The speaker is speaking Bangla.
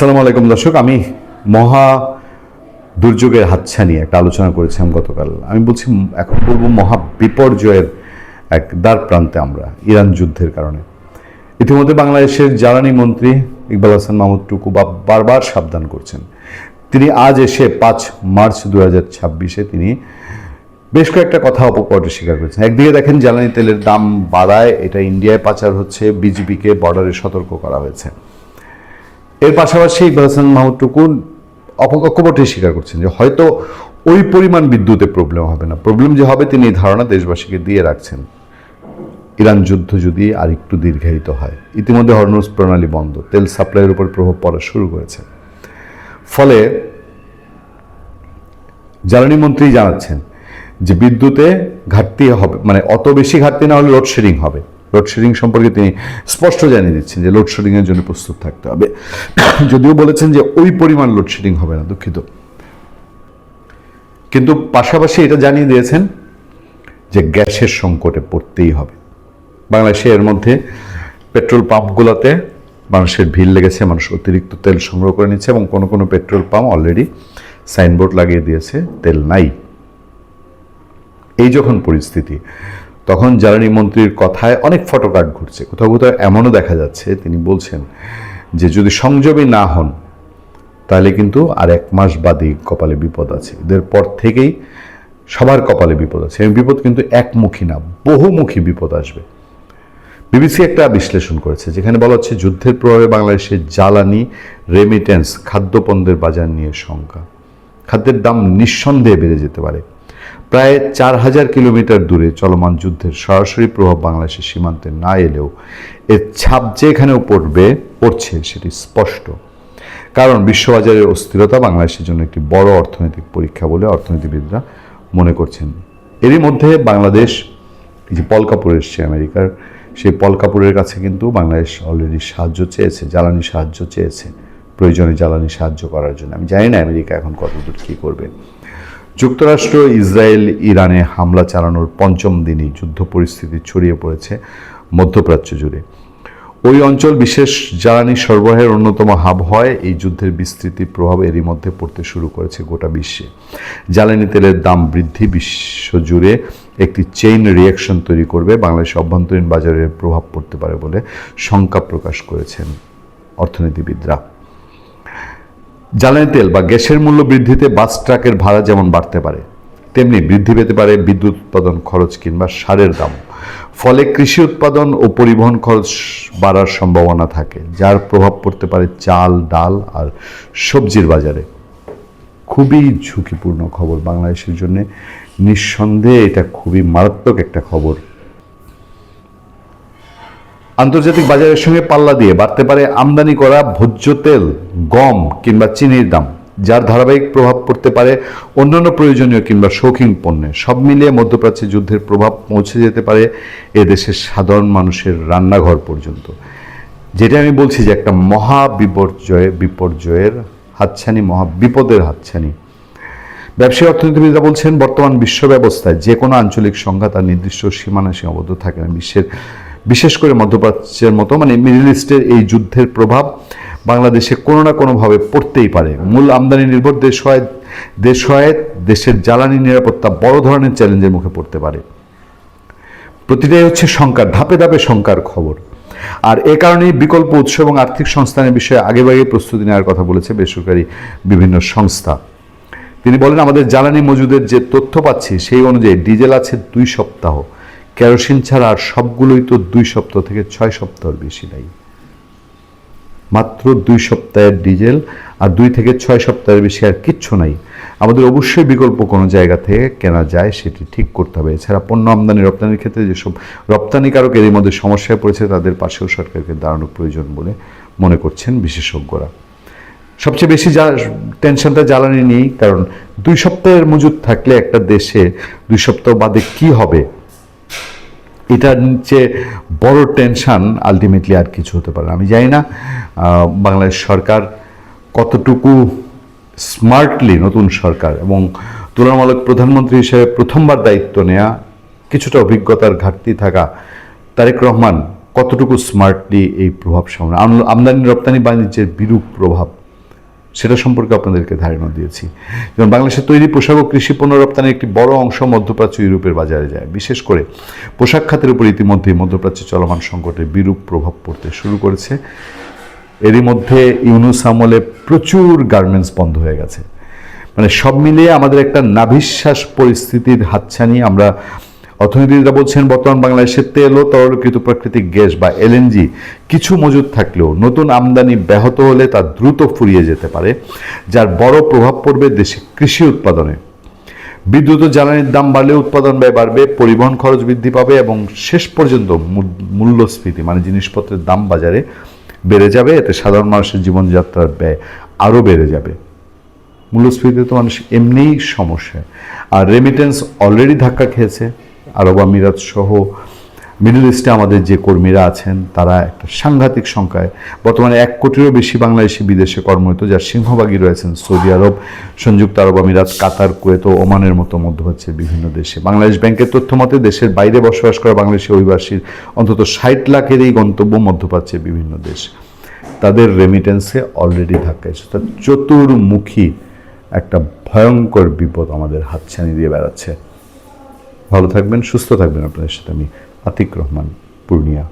আসসালামু আলাইকুম দর্শক, আমি মহা দুর্যোগের হাতছানি একটা আলোচনা করেছিলাম গতকাল। আমি বলছি এখন বলবো মহা বিপর্যয়ের এক দ্বার প্রান্তে আমরা ইরান যুদ্ধের কারণে। ইতিমধ্যে বাংলাদেশের জ্বালানি মন্ত্রী ইকবাল হাসান মাহমুদ টুকু বারবার সাবধান করছেন। তিনি আজ এসে 5 মার্চ 2026 তিনি বেশ কয়েকটা কথা অপকটে স্বীকার করেছেন। একদিকে দেখেন জ্বালানি তেলের দাম বাড়ায়, এটা ইন্ডিয়ায় পাচার হচ্ছে, বিজিবিকে বর্ডারে সতর্ক করা হয়েছে। এর পাশাপাশি ইকবাল হাসান মাহমুদ টুকু অকপটে স্বীকার করছেন যে হয়তো ওই পরিমাণ বিদ্যুতে প্রবলেম হবে না, প্রবলেম যে হবে তিনি এই ধারণা দেশবাসীকে দিয়ে রাখছেন। ইরান যুদ্ধ যদি আর একটু দীর্ঘায়িত হয়, ইতিমধ্যে হরমুজ প্রণালী বন্ধ, তেল সাপ্লাইয়ের উপর প্রভাব পড়া শুরু করেছে। ফলে জ্বালানি মন্ত্রী জানাচ্ছেন যে বিদ্যুতে ঘাটতি হবে, মানে অত বেশি ঘাটতি না হলে লোডশেডিং হবে। লোডশেডিং সম্পর্কে তিনি স্পষ্ট জানিয়ে দিচ্ছেন যে লোডশেডিংয়ের জন্য প্রস্তুত থাকতে হবে, যদিও বলেছেন যে ওই পরিমাণ লোডশেডিং হবে না, দুঃখিত। কিন্তু পাশাপাশি এটা জানিয়ে দিয়েছেন যে গ্যাসের সংকটে পড়তেই হবে। বাংলাদেশে এর মধ্যে পেট্রোল পাম্পগুলোতে মানুষের ভিড় লেগেছে, মানুষ অতিরিক্ত তেল সংগ্রহ করে নিচ্ছে এবং কোনো কোনো পেট্রোল পাম্প অলরেডি সাইনবোর্ড লাগিয়ে দিয়েছে তেল নাই। এই যখন পরিস্থিতি, তখন জ্বালানি মন্ত্রীর কথায় অনেক ফটোকার্ড ঘুরছে। কোথাও কোথাও এমনও দেখা যাচ্ছে তিনি বলছেন যে যদি সংযমী না হন তাহলে কিন্তু আর 1 মাস বাদেই কপালে বিপদ আছে। এদের পর থেকেই সবার কপালে বিপদ আছে। এই বিপদ কিন্তু একমুখী না, বহুমুখী বিপদ আসবে। বিবিসি একটা বিশ্লেষণ করেছে যেখানে বলা হচ্ছে যুদ্ধের প্রভাবে বাংলাদেশের জ্বালানি, রেমিটেন্স, খাদ্যপণ্যের বাজার নিয়ে শঙ্কা। খাদ্যের দাম নিঃসন্দেহে বেড়ে যেতে পারে। প্রায় 4000 কিলোমিটার দূরে চলমান যুদ্ধের সরাসরি প্রভাব বাংলাদেশের সীমান্তে না এলেও এর ছাপ যে এখানেও পড়ছে সেটি স্পষ্ট। কারণ বিশ্ববাজারের অস্থিরতা বাংলাদেশের জন্য একটি বড় অর্থনৈতিক পরীক্ষা বলে অর্থনীতিবিদরা মনে করছেন। এরই মধ্যে বাংলাদেশ যে পল কাপুর এসছে আমেরিকার, সেই পল কাপুরের কাছে কিন্তু বাংলাদেশ অলরেডি সাহায্য চেয়েছে, জ্বালানি সাহায্য চেয়েছে, প্রয়োজনে জ্বালানি সাহায্য করার জন্য। আমি জানি না আমেরিকা এখন কতদূর কী করবে। যুক্তরাষ্ট্র ইসরায়েল ইরানে হামলা চালানোর 5ম দিনই যুদ্ধ পরিস্থিতি ছড়িয়ে পড়েছে মধ্যপ্রাচ্য জুড়ে। ওই অঞ্চল বিশেষ জ্বালানি সরবরাহের অন্যতম হাব হয়। এই যুদ্ধের বিস্তৃতির প্রভাব এরই মধ্যে পড়তে শুরু করেছে গোটা বিশ্বে। জ্বালানি তেলের দাম বৃদ্ধি বিশ্বজুড়ে একটি চেইন রিয়াকশন তৈরি করবে, বাংলাদেশের অভ্যন্তরীণ বাজারে প্রভাব পড়তে পারে বলে শঙ্কা প্রকাশ করেছেন অর্থনীতিবিদরা। জ্বালানি তেল বা গ্যাসের মূল্য বৃদ্ধিতে বাস ট্রাকের ভাড়া যেমন বাড়তে পারে, তেমনি বৃদ্ধি পেতে পারে বিদ্যুৎ উৎপাদন খরচ কিংবা সারের দাম। ফলে কৃষি উৎপাদন ও পরিবহন খরচ বাড়ার সম্ভাবনা থাকে, যার প্রভাব পড়তে পারে চাল, ডাল আর সবজির বাজারে। খুবই ঝুঁকিপূর্ণ খবর বাংলাদেশের জন্য, নিঃসন্দেহে এটা খুবই মারাত্মক একটা খবর। আন্তর্জাতিক বাজারের সঙ্গে পাল্লা দিয়ে বাড়তে পারে আমদানি করা ভোজ্য তেল, গম কিংবা চিনির দাম, যার ধারাবাহিক প্রভাব পড়তে পারে অন্যান্য প্রয়োজনীয় কিংবা শৌখিন পণ্যে। সব মিলিয়ে মধ্যপ্রাচ্যে যুদ্ধের প্রভাব পৌঁছে যেতে পারে এদেশের সাধারণ মানুষের রান্নাঘর পর্যন্ত। যেটা আমি বলছি যে একটা মহা বিপর্যয়ের হাতছানি, মহা বিপদের হাতছানি। ব্যবসায়ী অর্থনীতিবিদরা বলছেন বর্তমান বিশ্ব ব্যবস্থায় যে কোনো আঞ্চলিক সংঘাত তার নির্দিষ্ট সীমানা সীমাবদ্ধ থাকে না। বিশেষ করে মধ্যপ্রাচ্যের মতো মানে মিডল ইস্টের এই যুদ্ধের প্রভাব বাংলাদেশে কোনো না কোনোভাবে পড়তেই পারে। মূল আমদানি নির্ভর দেশ হয় দেশের জ্বালানি নিরাপত্তা বড় ধরনের চ্যালেঞ্জের মুখে পড়তে পারে। প্রতিটাই হচ্ছে শঙ্কার, ধাপে ধাপে শঙ্কার খবর। আর এ কারণেই বিকল্প উৎস এবং আর্থিক সংস্থানের বিষয়ে আগেভাগে প্রস্তুতি নেওয়ার কথা বলেছে বেসরকারি বিভিন্ন সংস্থা। তিনি বলেন আমাদের জ্বালানি মজুদের যে তথ্য পাচ্ছি সেই অনুযায়ী ডিজেল আছে 2 সপ্তাহ, কেরোসিন ছাড়া আর সবগুলোই তো 2 সপ্তাহ থেকে 6 সপ্তাহের বেশি নাই। মাত্র 2 সপ্তাহের ডিজেল আর 2 থেকে 6 সপ্তাহের বেশি আর কিচ্ছু নাই। আমাদের অবশ্যই বিকল্প কোনো জায়গা থেকে কেনা যায় সেটি ঠিক করতে হবে। এছাড়া পণ্য আমদানি রপ্তানির ক্ষেত্রে যেসব রপ্তানিকারক এরই মধ্যে সমস্যায় পড়েছে তাদের পাশেও সরকারকে দাঁড়ানো প্রয়োজন বলে মনে করছেন বিশেষজ্ঞরা। সবচেয়ে বেশি টেনশনটা জ্বালানি নিয়েই, কারণ 2 সপ্তাহের মজুদ থাকলে একটা দেশে 2 সপ্তাহ বাদে কি হবে, এটার নিচে বড় টেনশন আলটিমেটলি আর কিছু হতে পারে না। আমি জানি না বাংলাদেশ সরকার কতটুকু স্মার্টলি, নতুন সরকার এবং তুলনামূলক প্রধানমন্ত্রী হিসেবে প্রথমবার দায়িত্ব নেয়া, কিছুটা অভিজ্ঞতার ঘাটতি থাকা তারেক রহমান কতটুকু স্মার্টলি এই প্রভাব সামনে আমদানি রপ্তানি বাণিজ্যের বিরূপ প্রভাব সেটা সম্পর্কে আপনাদেরকে ধারণা দিয়েছি। যেমন বাংলাদেশের তৈরি পোশাক ও কৃষি পণ্য রপ্তানির একটি বড় অংশ মধ্যপ্রাচ্য ইউরোপের বাজারে যায়। বিশেষ করে পোশাক খাতের উপর ইতিমধ্যেই মধ্যপ্রাচ্যে চলমান সংকটের বিরূপ প্রভাব পড়তে শুরু করেছে। এরই মধ্যে ইউনূস আমলে প্রচুর গার্মেন্টস বন্ধ হয়ে গেছে। মানে সব মিলিয়ে আমাদের একটা নাভিশ্বাস পরিস্থিতির হাতছানি। আমরা অর্থনীতিবিদরা বলছেন বর্তমান বাংলাদেশের তেল ও তরলীকৃত প্রাকৃতিক গ্যাস বা এলএনজি কিছু মজুদ থাকলেও নতুন আমদানি ব্যাহত হলে তা দ্রুত ফুরিয়ে যেতে পারে, যার বড় প্রভাব পড়বে দেশে কৃষি উৎপাদনে। বিদ্যুৎ ও জ্বালানির দাম বাড়লে উৎপাদন ব্যয় বাড়বে, পরিবহন খরচ বৃদ্ধি পাবে এবং শেষ পর্যন্ত মূল্যস্ফীতি মানে জিনিসপত্রের দাম বাজারে বেড়ে যাবে। এতে সাধারণ মানুষের জীবনযাত্রার ব্যয় আরও বেড়ে যাবে। মূল্যস্ফীতিতে তো মানুষ এমনিই সমস্যায়, আর রেমিটেন্স অলরেডি ধাক্কা খেয়েছে। আরব আমিরাত সহ মিডল ইস্টে আমাদের যে কর্মীরা আছেন তারা একটা সাংঘাতিক সংখ্যায়, বর্তমানে 1 কোটিরও বেশি বাংলাদেশি বিদেশে কর্মরত, যার সিংহভাগই রয়েছেন সৌদি আরব, সংযুক্ত আরব আমিরাত, কাতার, কুয়েত ও ওমানের মতো মধ্যপ্রাচ্যের বিভিন্ন দেশে। বাংলাদেশ ব্যাংকের তথ্য মতে দেশের বাইরে বসবাস করা বাংলাদেশি অভিবাসীর অন্তত 60 লাখেরই গন্তব্য মধ্যপ্রাচ্যের বিভিন্ন দেশ। তাদের রেমিটেন্সে অলরেডি ধাক্কা এসেছে। চতুর্মুখী একটা ভয়ঙ্কর বিপদ আমাদের হাতছানি দিয়ে বেড়াচ্ছে। ভালো থাকবেন, সুস্থ থাকবেন। আপনাদের সাথে আমি আতিক রহমান, পূর্ণিয়া।